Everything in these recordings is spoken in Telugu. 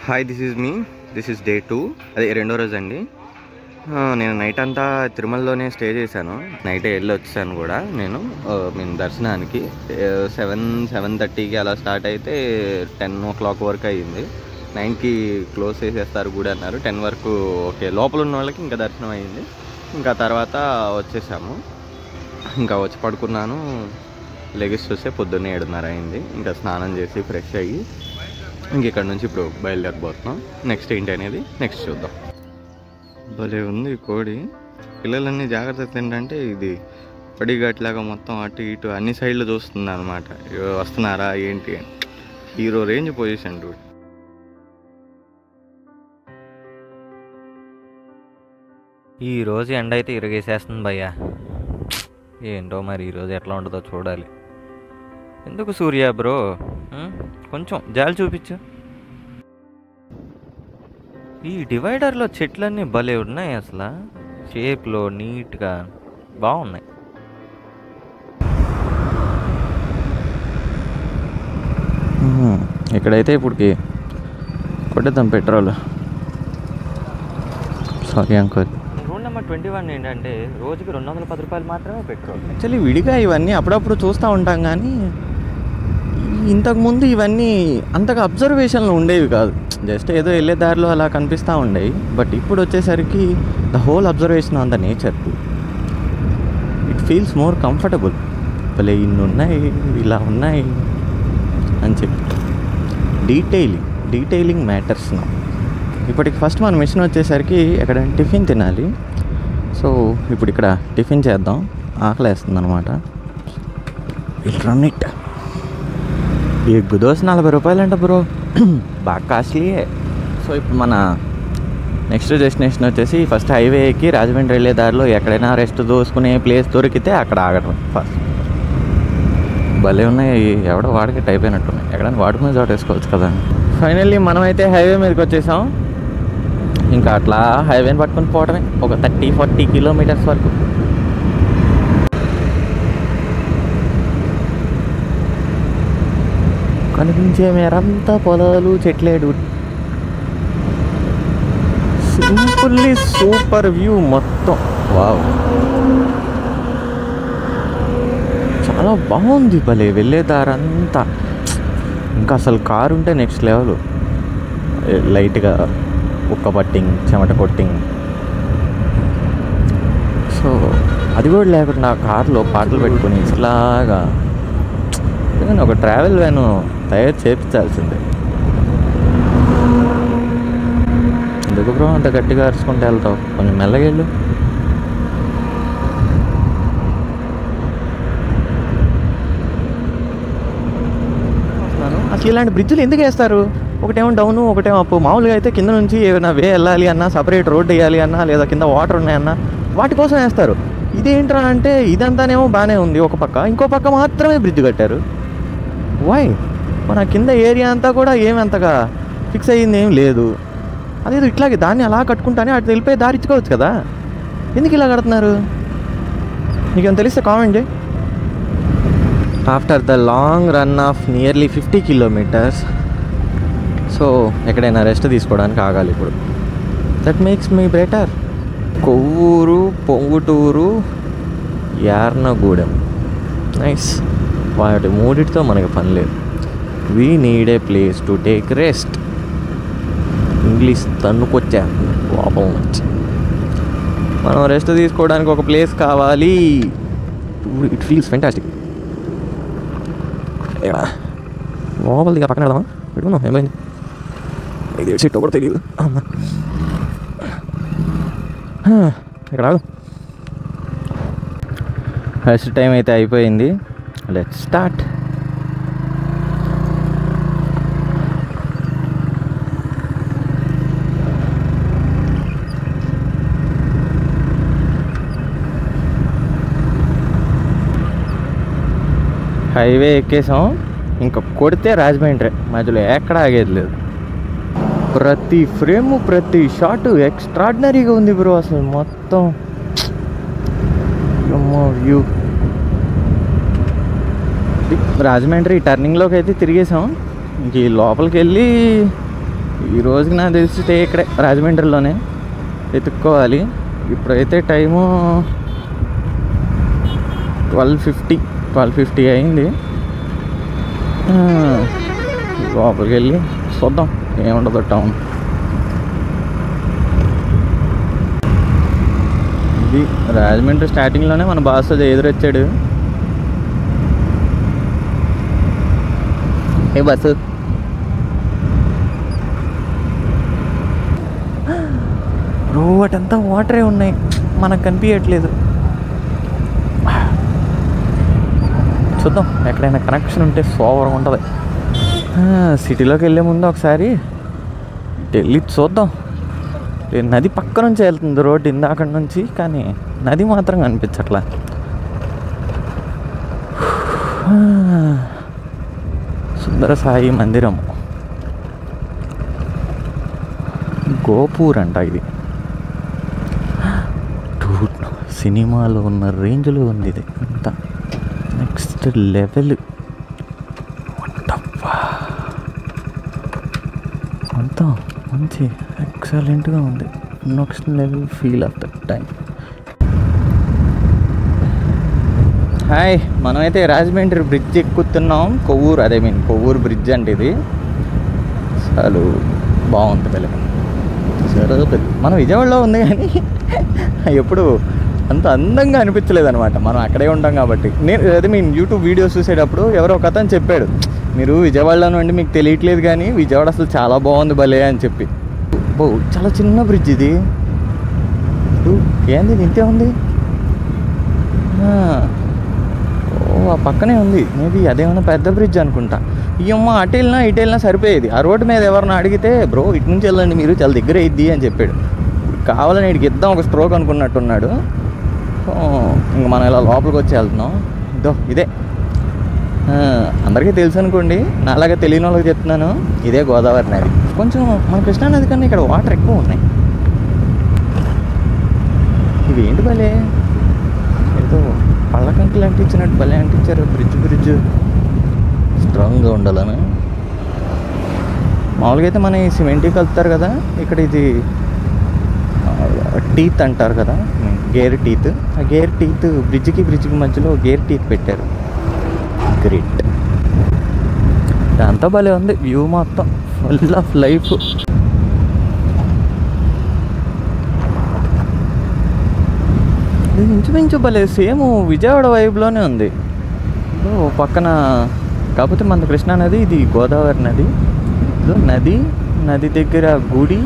Hi, this is me. This is day 2, అదే రెండో రోజు అండి. నేను నైట్ అంతా తిరుమలలోనే స్టే చేశాను. నైటే వెళ్ళి వచ్చాను కూడా నేను దర్శనానికి 7:30కి అలా స్టార్ట్ అయితే 10 o'clock వరకు అయ్యింది. 9కి క్లోజ్ చేసేస్తారు గుడి అన్నారు. 10 వరకు ఓకే, లోపల ఉన్న వాళ్ళకి ఇంకా దర్శనం అయ్యింది. ఇంకా తర్వాత వచ్చేసాము. ఇంకా వచ్చి పడుకున్నాను. లెగిసి చూస్తే పొద్దున్నే 7:30 అయింది. ఇంకా స్నానం చేసి ఫ్రెష్ అయ్యి ఇంక ఇక్కడ నుంచి ఇప్పుడు బయలుదేరిపోతున్నాం. నెక్స్ట్ ఏంటి అనేది నెక్స్ట్ చూద్దాం. భలే ఉంది కోడి. పిల్లలన్నీ జాగ్రత్త తింటే ఇది పడిగట్లాగా మొత్తం అటు ఇటు అన్ని సైడ్లు చూస్తుంది అనమాట. వస్తున్నారా ఏంటి అని. Hero range position two. ఈరోజు ఎండ అయితే ఇరగేసేస్తుంది భయ్యా. ఏంటో మరి ఈరోజు ఎట్లా ఉంటుందో చూడాలి. ఎందుకు సూర్య బ్రో, కొంచెం జాలి చూపించు. ఈ డివైడర్లో చెట్లన్నీ భలే ఉన్నాయి. అసలు షేప్లో నీట్గా బాగున్నాయి. ఇక్కడైతే ఇప్పటికి కొట్టేద్దాం petrol. Sorry uncle. Rule number 21 ఏంటంటే రోజుకి 210 రూపాయలు మాత్రమే పెట్రోల్. యాక్చువల్లీ విడిగా ఇవన్నీ అప్పుడప్పుడు చూస్తూ ఉంటాం, కానీ ఇంతకుముందు ఇవన్నీ అంతగా అబ్జర్వేషన్లో ఉండేవి కాదు. జస్ట్ ఏదో వెళ్ళే దారిలో అలా కనిపిస్తూ ఉండేవి. బట్ ఇప్పుడు వచ్చేసరికి the whole observation on the nature, it feels more comfortable. భలే ఇన్ని ఉన్నాయి, ఇలా ఉన్నాయి అని చెప్పి డీటెయిలింగ్ మ్యాటర్స్ నా. ఇప్పటికి ఫస్ట్ మన మిషన్ వచ్చేసరికి ఎక్కడ టిఫిన్ తినాలి. సో ఇప్పుడు ఇక్కడ టిఫిన్ చేద్దాం. ఆకలి వేస్తుంది అనమాట. Will run it. Egg dosa 40 రూపాయలు అంట బ్రో, బాగా కాస్ట్లీయే. సో ఇప్పుడు మన నెక్స్ట్ డెస్టినేషన్ వచ్చేసి ఫస్ట్ హైవే ఎక్కి రాజమండ్రి వెళ్ళే దారిలో ఎక్కడైనా రెస్ట్ దోసుకునే ప్లేస్ దొరికితే అక్కడ ఆగడం ఫస్ట్. భలే ఉన్నాయి. ఎవడో వాడికి టైప్ అయినట్టున్నాయి. ఎక్కడైనా వాడి మీద చోట వేసుకోవచ్చు కదా. ఫైనల్లీ మనమైతే హైవే మీదకి వచ్చేసాం. ఇంకా అట్లా హైవేని పట్టుకుని పోవడమే ఒక 30-40 కిలోమీటర్స్ వరకు. కనిపించే మేరంతా పొలాలు, చెట్లేడు. సింపుల్లీ సూపర్ వ్యూ మొత్తం. వావ్, చాలా బాగుంది. భలే వెళ్ళేదారంతా. ఇంకా అసలు కారు ఉంటే నెక్స్ట్ లెవెల్. లైట్గా ఉక్క పట్టింగ్, చెమట కొట్టింగ్. సో అది కూడా లేకుండా కార్లో పాటలు పెట్టుకుని ఇట్లాగా ఒక ట్రావెల్ వ్యాన్ తయారు చేయించాల్సిందే. ఎందుకు బ్రో అంత గట్టిగా అరుచుకుంటూ వెళ్తావు? కొంచెం మెల్లగా వెళ్ళు. అసలు ఇలాంటి బ్రిడ్జ్లు ఎందుకు వేస్తారు? ఒకటేమో డౌను, ఒకటేమో అప్పు. మామూలుగా అయితే కింద నుంచి ఏమైనా వే వెళ్ళాలి అన్నా, సపరేట్ రోడ్ వేయాలి అన్నా, లేదా కింద వాటర్ ఉన్నాయన్నా వాటి కోసం వేస్తారు. ఇదేంట్రా అంటే ఇదంతానేమో బాగానే ఉంది ఒక పక్క, ఇంకో పక్క మాత్రమే బ్రిడ్జ్ కట్టారు. వై? మన కింద ఏరియా అంతా కూడా ఏమంతగా ఫిక్స్ అయ్యింది ఏం లేదు. అదేదో ఇట్లాగే దాన్ని అలా కట్టుకుంటానే అటు వెళ్ళిపోయి దారి ఇచ్చుకోవచ్చు కదా. ఎందుకు ఇలా కడుతున్నారు? నీకేం తెలిస్తే కామెంట్ చేయి. After the long run of nearly 50 kilometers, so ఎక్కడైనా రెస్ట్ తీసుకోవడానికి ఆగాలి ఇప్పుడు. That makes me better. Kovvur, Ponguturu, Yernagudem, nice. వాటి మూడిటితో మనకి పని లేదు. We need a place to take rest. English తన్నుకొచ్చా కోపం వచ్చి. మనం రెస్ట్ తీసుకోవడానికి ఒక ప్లేస్ కావాలి. It feels fantastic. లోపలిది పక్కన వెళ్దామా? పెట్టుకున్నాం, ఏమైంది? ఇది సీట్ కూడా తెలియదు. ఇక్కడ ఫస్ట్ టైం అయితే అయిపోయింది. Let's start. హైవే ఎక్కేసాం. ఇంకా కొడితే రాజమండ్రి, మధ్యలో ఎక్కడ ఆగేది లేదు. ప్రతి ఫ్రేము, ప్రతి షాటు ఎక్స్ట్రాడినరీగా ఉంది బ్రో. అసలు మొత్తం వ్యూ. రాజమండ్రి టర్నింగ్లోకి అయితే తిరిగేసాం. ఇంక ఈ లోపలికి వెళ్ళి ఈ రోజుకి నాకు తెలిసి స్టే ఇక్కడే రాజమండ్రిలోనే వెతుక్కోవాలి. ఇప్పుడైతే టైము 12:50 అయింది. లోపలికి వెళ్ళి చూద్దాం ఏముండదు టౌన్. ఇది రాజమండ్రి స్టార్టింగ్లోనే మన బాస్ అది ఎదురొచ్చాడు. ఏ బస్సు రోడ్ అంతా వాటరే ఉన్నాయి, మనకు కనిపించట్లేదు. చూద్దాం ఎక్కడైనా కనెక్షన్ ఉంటే సూపర్గా ఉంటుంది. సిటీలోకి వెళ్ళే ముందు ఒకసారి వెళ్ళి చూద్దాం. నది పక్క నుంచి వెళ్తుంది రోడ్డు ఇందాక నుంచి, కానీ నది మాత్రం కనిపించట్లా. సుందర సాయి మందిరం గోపూర్ అంట ఇది. సినిమాలో ఉన్న రేంజ్లో ఉంది ఇది అంతా. నెక్స్ట్ లెవెల్ అంతా మంచి ఎక్సలెంట్గా ఉంది. Next level feel of the time. Hi, మనమైతే రాజమండ్రి బ్రిడ్జ్ ఎక్కుతున్నాం. కొవ్వూరు బ్రిడ్జ్ అంటే ఇది అసలు బాగుంది. వెలుగు మనం విజయవాడలో ఉంది కానీ ఎప్పుడు అంత అందంగా అనిపించలేదు అనమాట. మనం అక్కడే ఉంటాం కాబట్టి. నేను యూట్యూబ్ వీడియోస్ చూసేటప్పుడు ఎవరో ఒక అతను చెప్పాడు, మీరు విజయవాడలో ఉండి మీకు తెలియట్లేదు కానీ విజయవాడ అసలు చాలా బాగుంది భలే అని చెప్పి. చాలా చిన్న బ్రిడ్జ్ ఇది. ఏంది ఇంతే ఉంది. ఆ పక్కనే ఉంది. మేబీ అదేమన్నా పెద్ద బ్రిడ్జ్ అనుకుంటా. ఈ అమ్మ అటు వెళ్ళినా ఇటు వెళ్ళినా సరిపోయేది. ఆ రోడ్డు మీద ఎవరన్నా అడిగితే బ్రో ఇటు నుంచి వెళ్ళండి మీరు, చాలా దగ్గర అయ్యిద్ది అని చెప్పాడు. కావాలని ఇటుకి ఇద్దాం ఒక స్ట్రోక్ అనుకున్నట్టున్నాడు. ఇంక మనం ఇలా లోపలికి వచ్చి వెళ్తున్నాం. ఇదే అందరికీ తెలుసు అనుకోండి, నాలాగా తెలియని వాళ్ళకి చెప్తున్నాను. ఇదే గోదావరి నది. కొంచెం మన కృష్ణా నది కన్నా ఇక్కడ వాటర్ ఎక్కువ ఉన్నాయి. ఇవేంటి భలే ఏదో పళ్ళకంకులు అంటించినట్టు భలే అంటించారు. బ్రిడ్జ్ స్ట్రాంగ్గా ఉండాలని. మామూలుగా అయితే మన ఈ సిమెంట్ కలుపుతారు కదా, ఇక్కడ ఇది టీత్ అంటారు కదా, గేర్ టీత్. ఆ గేర్ టీత్ బ్రిడ్జ్కి మధ్యలో గేర్ టీత్ పెట్టారు. గ్రేట్. దాంతో భలే ఉంది వ్యూ మొత్తం, ఫుల్ ఆఫ్ లైఫ్. ఇది ఇంచుమించు భలే సేమ్ విజయవాడ వైబ్లోనే ఉంది. పక్కన కాకపోతే మన కృష్ణా నది, ఇది గోదావరి నది. నది దగ్గర గుడి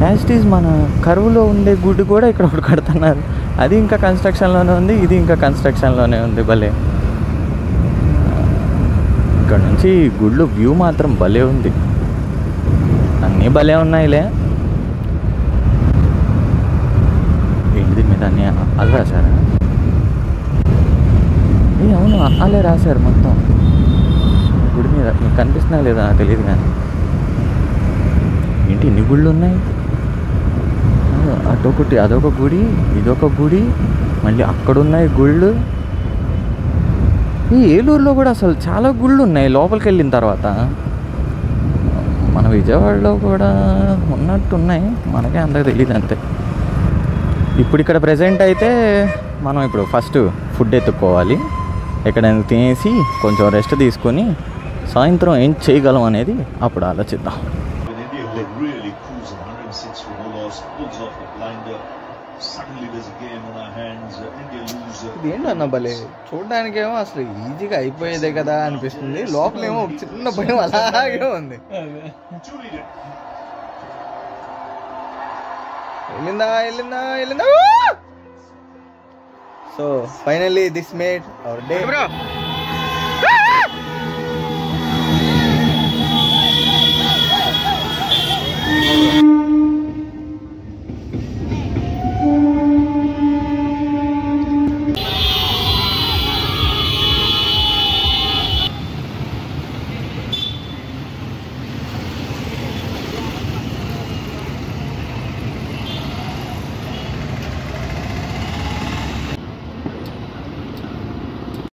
యాజ్ ఇట్ ఈజ్ మన కరువులో ఉండే గుడి కూడా ఇక్కడ ఒకటి కడుతున్నారు. అది ఇంకా కన్స్ట్రక్షన్లోనే ఉంది, ఇది ఇంకా కన్స్ట్రక్షన్లోనే ఉంది. భలే ఇక్కడ నుంచి గుళ్ళు వ్యూ మాత్రం భలే ఉంది. అన్నీ భలే ఉన్నాయిలే. ఏంటిది మీద అన్నీ అది రాశారా? అవును అలా రాశారు మొత్తం గుడి మీద. మీకు కనిపిస్తున్నా లేదా తెలియదు కానీ ఏంటి ఇన్ని గుళ్ళు ఉన్నాయి. అటొకటి అదొక గుడి, ఇదొక గుడి, మళ్ళీ అక్కడున్నాయి గుళ్ళు. ఈ ఏలూరులో కూడా అసలు చాలా గుళ్ళు ఉన్నాయి లోపలికి వెళ్ళిన తర్వాత. మన విజయవాడలో కూడా ఉన్నట్టున్నాయి, మనకే అంతగా తెలియదు అంతే. ఇప్పుడు ఇక్కడ ప్రజెంట్ అయితే మనం ఇప్పుడు ఫస్ట్ ఫుడ్ ఎత్తుక్కోవాలి. ఎక్కడైనా తినేసి కొంచెం రెస్ట్ తీసుకొని సాయంత్రం ఏం చేయగలం అనేది అప్పుడు ఆలోచిద్దాం. ఇదేంటన్నా భలే చూడడానికేమో అసలు ఈజీగా అయిపోయేదే కదా అనిపిస్తుంది. లోపలేమో ఒక చిన్న భయం అలాగే ఉంది. వెళ్ళిందా. So finally this made our day.